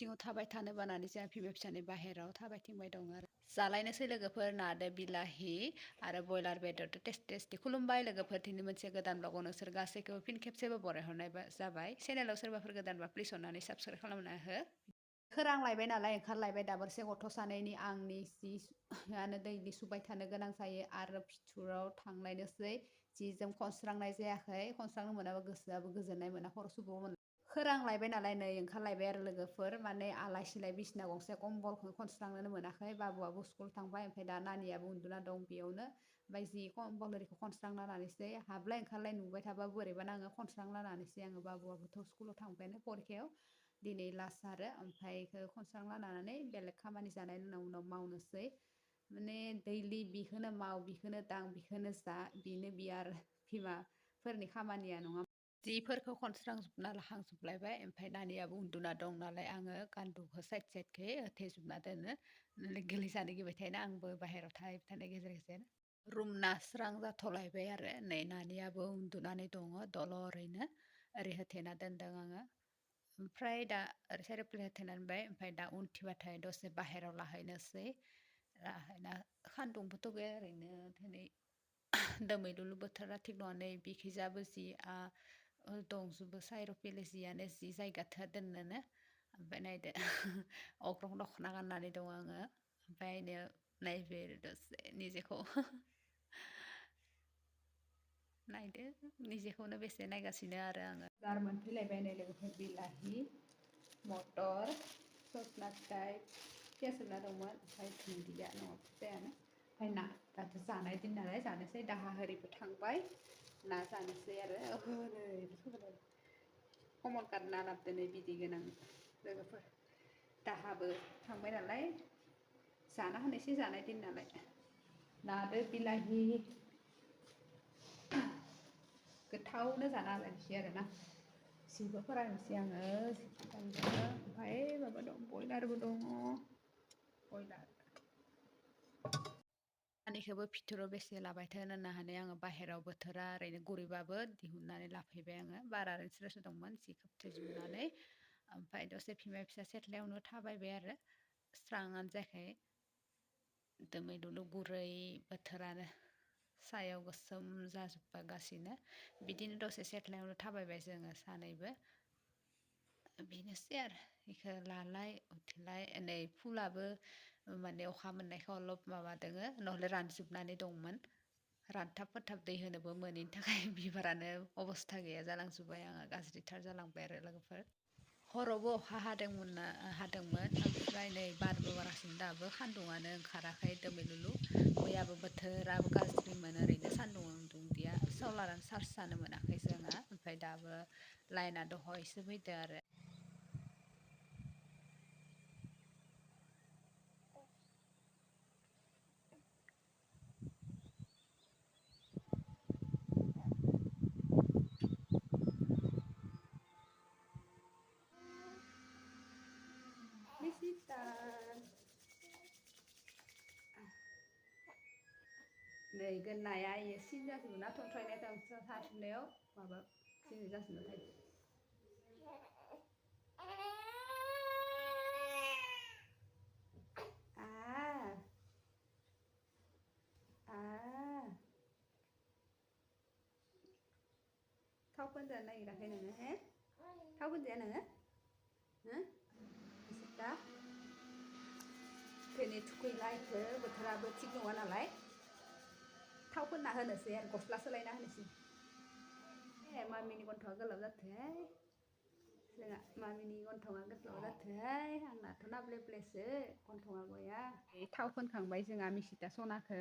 सिङाव थाबाय थानो बानानै जोंहा बिमा फिसानि बाहेराव थाबायथिंबाय दं आरो जालायनोसै लोगोफोर नादो बिलाहि आरो बयलार बेदरदो टेस्टि खुलुमबाय लोगोफोर दिनै मोनसे गोदान ब्लगाव नोंसोर गासैखौबो फिन खेबसेबो बरायहरनाय जाबाय चेनेलाव सोरबाफोर गोदानबा प्लिज अननानै साबस्क्राइब खालामना हो खोरांलायबाय नालाय ओंखारलायबाय दाबरसे गथ' सानैनि आंनि जियानो दैलि सुबाय थानो गोनां जायो आरो फिथुराव थांलायनोसै जि जोम खनस्रांनाय जायाखै खनस्रांनो मोनाबा गोसोआबो गोजोननाय मोना खर' सुबो मोना खोरांलायबाय नालाय नै ओंखारलायबाय आरो लोगोफोर माने आलाय सिलाय बिसिना गंसे कम्बलखौ खनस्रांनोनो मोनाखै बाबुआबो स्कुल थांबाय ओमफ्राय दा नानियाबो उन्दुना दं बेयावनो ओमफ्राय जि कम्बल ओरैखौ खनस्रांना लानोसै हाबलाय ओंखारलाय नुबाय थाबा बोरैबा नाङो खनस्रांना लानोसै आङो बाबुआबोथ' स्कुलाव थांबायानो परिखायाव दिनै लास्ट आरो ओमफ्राय इखौ खनस्रांना लानानै बेलेग खामानि जानायनि उनाव मावनोसै माने दैलि बिखौनो माव बिखौनो दां बिखौनो जा बेनो बि आरो बिमाफोरनि खामानिया नङा जिफोरखौ खनस्रांजोबना लाखांजोबलायबाय ओमफ्राय नानियाबो उन्दुना दं नालाय आङो गान्दुखौ साइडखै होथेजोबना दोनो गोलैजानो गिबाय थायोना आंबो बाहेरायाव थाबाय थानाय गेजेर गेजेर रुमना स्रां जाथ'लायबाय आरो नै नानियाबो उन्दुनानै दङ दलरैनो ओरै होथेना दोनदों आङो ओमफ्राय दा ओरै साइडआव प्लेट होथेना दोनबाय ओमफ्राय दा उनथिबाथाय दसे बाहेरायाव लाहैनोसै लाहैना सान्दुंबोथ' गैया ओरैनो दिनै दोमैलुलु बोथोरा थिग नङा नै बिखिजाबो जि दंजोबो साइर'पेले जियानो जि जायगा थोआ दोननोनो ओमफ्राय नायदो अग्रं दख'ना गाननानै दङ आङो ओमफ्राय नायबाय आरो दसे निजेखौ नायदो निजेखौनो बेसे नायगासिनो आरो आङो जार मोनफैलायबाय नै लोगोफोर बिलाहि मटर सजना फिथाइ पियास होना दंमोन ओमफ्राय दुन्दिया न'आव फिथायानो ओमफ्राय ना दाथ' जानाय दिन नालाय जानोसै दाहा ओरैबो थांबाय ना जानोसै आरो नै कमल काट ना लाबोदो नै बिदै गोनां लोगोफोर दाहाबो थांबाय नालाय जाना होनोसै जानाय दिन नालाय नादो बिलाहि गोथावनो जाना होलायनोसै आरोना जिबो फरायनोसै आङो ओमफ्राय माबा दं बयलारबो दङ बयलार सानैखौबो फिथोराव बेसे लाबायथो होननानै आङो बाहेराव बोथोरा ओरैनो गुरैबाबो दिहुननानै लाफैबाय आङो बारा स्रोसो दंमोन जि खोबथेजोबनानै ओमफ्राय दसे बिमा फिसा सेथ्लायावनो थाबायबाय आरो स्राङानो जायाखै दोमैलुलु गुरै बोथोरानो सायाव गोसोम जाजोबगासिनो बिदिनो दसे सेथ्लायावनो थाबायबाय जोङो सानैबो बेनोसै आरो बेखौ लालाय उथिलाय नै फुलाबो माने अखा मोननायखाय अलप माबा दोङो नहले रानजोबनानै दंमोन रानथाब फोथाब दै होनोबो मोनैनि थाखाय बिबारानो अबस्था गैया जालांजोब्बाय आङो गाज्रिथार जालांबाय आरो लोगोफोर हरावबो अखा हादोंमोन ओमफ्राय नै बारबो बारासिनो दाबो सान्दुङानो ओंखाराखै दोमैलुलु मैयाबो बोथोराबो गाज्रिमोन ओरैनो सान्दुं दुंदिया सलारानो चार्ज जानो मोनाखै जोङो ओमफ्राय दाबो लाइना दहायसो फैदो आरो नै गोन्नाया एसे जाजोबो ना थंथ्रायनाय थाथुनायाव माबा जेरै जाजोबना थायो थाव फोनजानो नागिराखै नोङो हे थाव फोनजाया नोङो दा दिनै थुखैला इखो बोथोराबो थिग नङा नालाय थाव फोनना होनोसै आरो गस्ला सोलायना होनोसै मामिनि गन्थङा गोलाव जाथोंहाय जोंहा मामिनि गन्थङा गोलाव जाथोंहाय आंनाथ' नाब्लेब्लेसो गन्थङा गया थाव फोनखांबाय जोंहा मिसिथा सनाखौ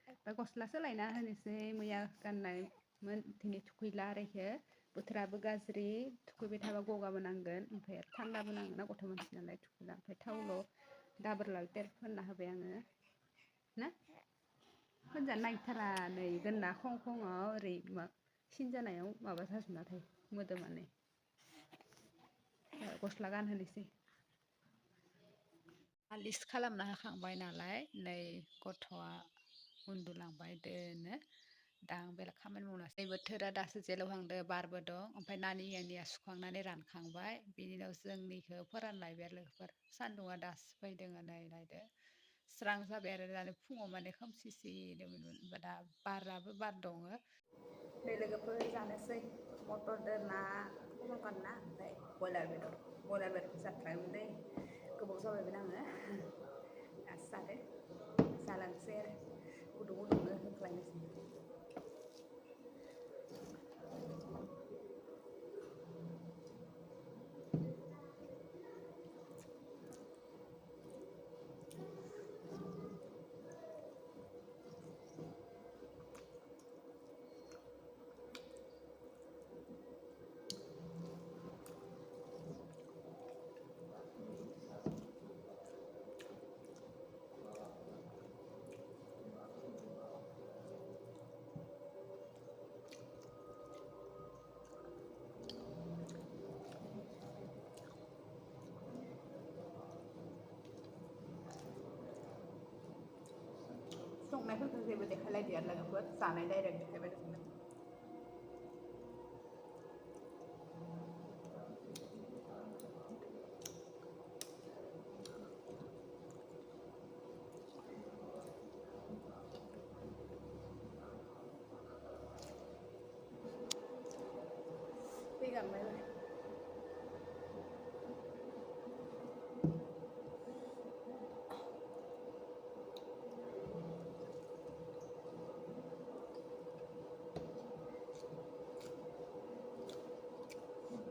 ओमफ्राय गस्ला सोलायना होनोसै मैया गाननायमोन दिनै थुखैला आरो इखो बोथोराबो गाज्रि थुखैबाय थाबा गगाबो नांगोन ओमफ्राय थान्दाबो नांगोन ना गथ' मानसि नालाय थुखैला ओमफ्राय थावल' दाबोर लालदेर फोनना होबाय आङो ना फोनजानो नागिरथारा नै गोदना खं खङाव ओरै सिन जानायाव माबा जाजोबना थायो मोदोमानो गस्ला गानहोनोसै मालिस खालामना होखांबाय नालाय नै गथ'आ उन्दुलांबाय दोनो दां बेलेग खामानि मावना दै बोथोरा दासो जेलावहांदो बारबो दं ओमफ्राय नानि आंनिया सुखांनानै रानखांबाय बिनि उनाव जोंनिखौ फोरानलायबाय आरो लोगोफोर सान्दुङा दासो फैदों नै नायदो स्रां जाबाय आरो दानो फुङाव माने खोमसिसिदोंमोन दा बाराबो बार दङ नै लोगोफोर जानोसै मटरदो ना खमावगोन ना ओमफ्राय बयलार बेदर जाथ्रागोन दै गोबाव जाबायमोन आङो दासो जादो जालांसै आरो गुदुं गुदुंनो होख्लायनोसै संनायफोरखौ जेबो देखायलायदिया लोगोफोर जानाय डाइरेक्ट देखायबाय थागोन फैगांबाय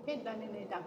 Pedane ne dak.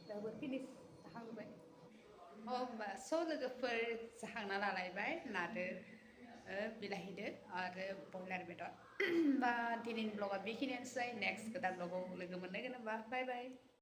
Dapat finish जाखांबाय होमबा स' लोगोफोर जाखांना लालायबाय नादो बिलाहिदो आरो बयलार बेदर होमबा दिनैनि ब्लगा बेखिनियानोसै नेक्स्ट गोदान ब्लगाव लोगो मोनलायगोन होमबा बाय बाय